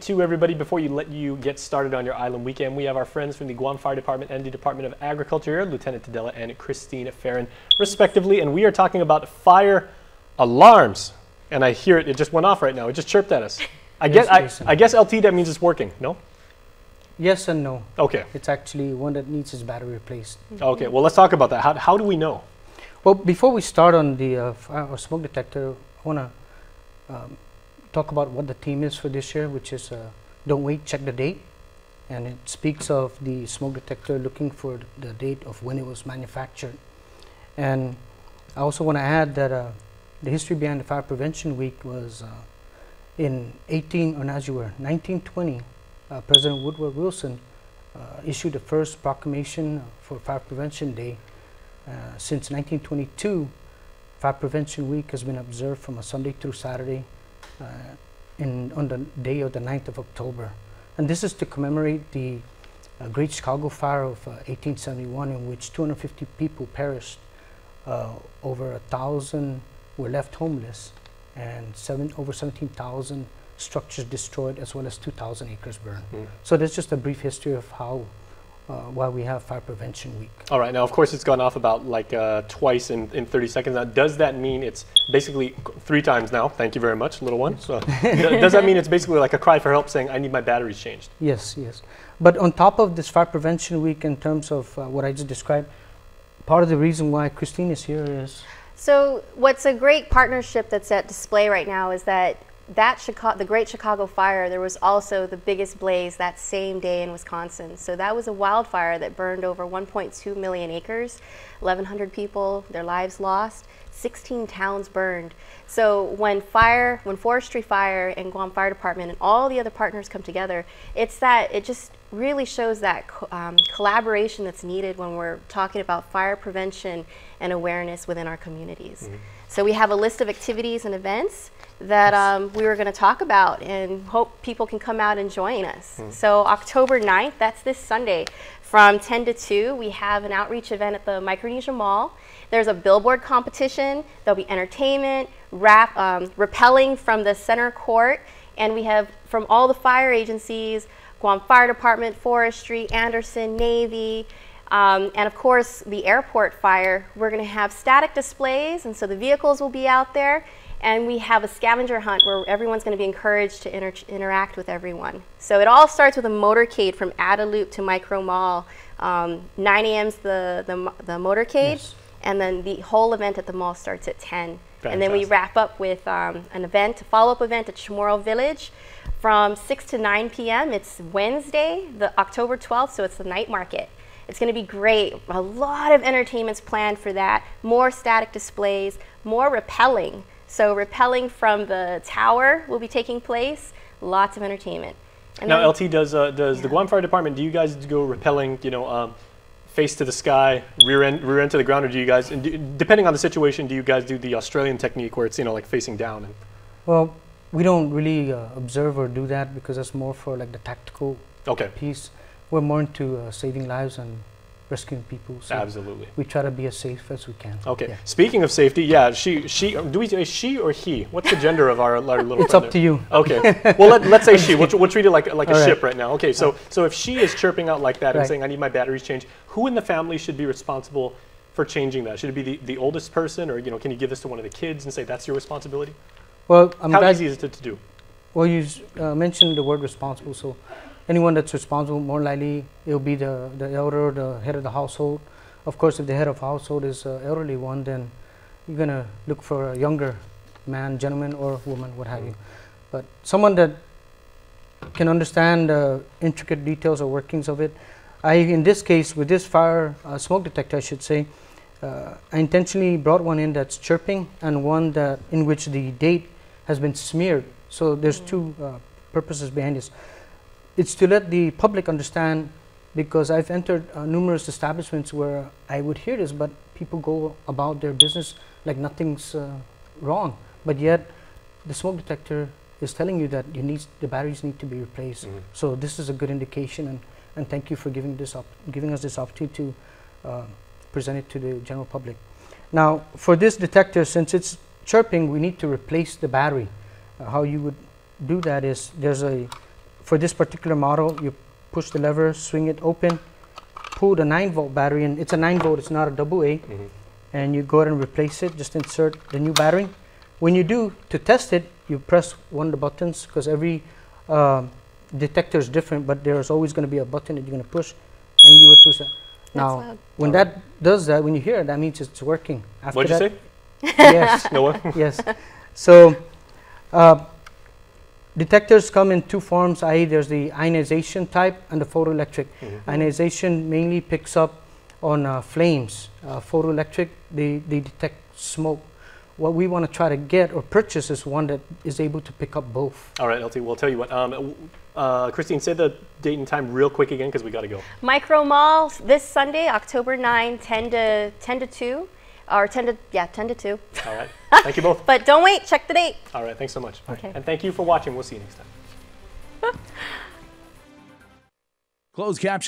2, everybody. Before let you get started on your island weekend, we have our friends from the Guam Fire Department and the Department of Agriculture here, Lieutenant Tadella and Christine Farron, respectively, and we are talking about fire alarms. And I hear it just went off right now. It just chirped at us. I guess LT, that means it's working, no? Yes and no. Okay. It's actually one that needs its battery replaced. Okay, well, let's talk about that. How do we know? Well, before we start on the smoke detector, I want to talk about what the theme is for this year, which is don't wait, check the date. And it speaks of the smoke detector looking for the date of when it was manufactured. And I also want to add that the history behind the Fire Prevention Week was in 1920, President Woodrow Wilson issued the first proclamation for Fire Prevention Day. Since 1922, Fire Prevention Week has been observed from a Sunday through Saturday on the day of the 9th of October. And this is to commemorate the Great Chicago Fire of 1871, in which 250 people perished, over 1,000 were left homeless, and over 17,000 structures destroyed, as well as 2,000 acres burned. So that's just a brief history of how why we have Fire Prevention Week. All right, now of course it's gone off about like twice in 30 seconds. Now, does that mean it's basically 3 times now? Thank you very much, little one. So, does that mean it's basically like a cry for help saying, I need my batteries changed? Yes, yes. But on top of this Fire Prevention Week, in terms of what I just described, part of the reason why Christine is here is... So what's a great partnership that's at display right now is that the Great Chicago Fire, there was also the biggest blaze that same day in Wisconsin. So that was a wildfire that burned over 1.2 million acres, 1,100 people, their lives lost, 16 towns burned. So when Forestry Fire and Guam Fire Department and all the other partners come together, it just really shows that collaboration that's needed when we're talking about fire prevention and awareness within our communities. So we have a list of activities and events that we were going to talk about, and hope people can come out and join us. So October 9th, that's this Sunday, from 10 to 2, we have an outreach event at the Micronesia Mall. There's a billboard competition, there'll be entertainment, rappelling from the center court, and we have from all the fire agencies, Guam Fire Department, Forestry, Anderson, Navy, and of course the airport fire. We're going to have static displays, and so the vehicles will be out there. And we have a scavenger hunt where everyone's going to be encouraged to interact with everyone. So it all starts with a motorcade from Adaloop to Micro Mall. 9 a.m.'s the motorcade, and then the whole event at the mall starts at 10. Fantastic. And then we wrap up with an event, a follow-up event at Chamorro Village from 6 to 9 p.m. It's Wednesday, the October 12th, so it's the night market. It's going to be great. A lot of entertainments planned for that. More static displays, more rappelling. So rappelling from the tower will be taking place. Lots of entertainment. And now, LT, does the Guam Fire Department, do you guys go rappelling, face to the sky, rear end to the ground, or do you guys, depending on the situation, do you guys do the Australian technique where it's, like facing down? Well, we don't really observe or do that because that's more for like the tactical piece. We're more into saving lives and rescuing people. So absolutely. We try to be as safe as we can. Okay. Yeah. Speaking of safety, yeah, do we say she or he? What's the gender of our little It's up to you. Okay. Well, let's say she. We'll treat it like a ship right now. Okay. So if she is chirping out like that and saying, I need my batteries changed, who in the family should be responsible for changing that? Should it be the oldest person, or can you give this to one of the kids and say that's your responsibility? Well, how easy is it to do? Well, you mentioned the word responsible, so anyone that's responsible, more likely it'll be the elder, the head of the household. Of course, if the head of household is an elderly one, then you're going to look for a younger man, gentleman, or woman, what have you. But someone that can understand the intricate details or workings of it. In this case, with this fire smoke detector, I should say, I intentionally brought one in that's chirping, and one in which the date has been smeared. So there's two purposes behind this. It's to let the public understand, because I've entered numerous establishments where I would hear this, but people go about their business like nothing's wrong. But yet, the smoke detector is telling you that the batteries need to be replaced. So this is a good indication, and thank you for giving us this opportunity to present it to the general public. Now, for this detector, since it's chirping, we need to replace the battery. How you would do that is there's a for this particular model, you push the lever, swing it open, pull the 9-volt battery, and it's a 9-volt, it's not a AA, and you go ahead and replace it, just insert the new battery. When you do, to test it, you press one of the buttons, because every detector is different, but there's always going to be a button that you're going to push, and you would push that. Now, loud. when that does that, when you hear it, that means it's working. After What'd you say? Yes. No one? Yes. So, detectors come in two forms, i.e. there's the ionization type and the photoelectric. Ionization mainly picks up on flames. Photoelectric, they detect smoke. What we want to try to get or purchase is one that is able to pick up both. All right, LT, we'll tell you what. Christine, say the date and time real quick again, because we got to go. Micro Mall this Sunday, October 9, 10 to 2. Or 10 to 2. All right. Thank you both. But don't wait, check the date. All right, thanks so much. Okay. And thank you for watching. We'll see you next time. Closed caption.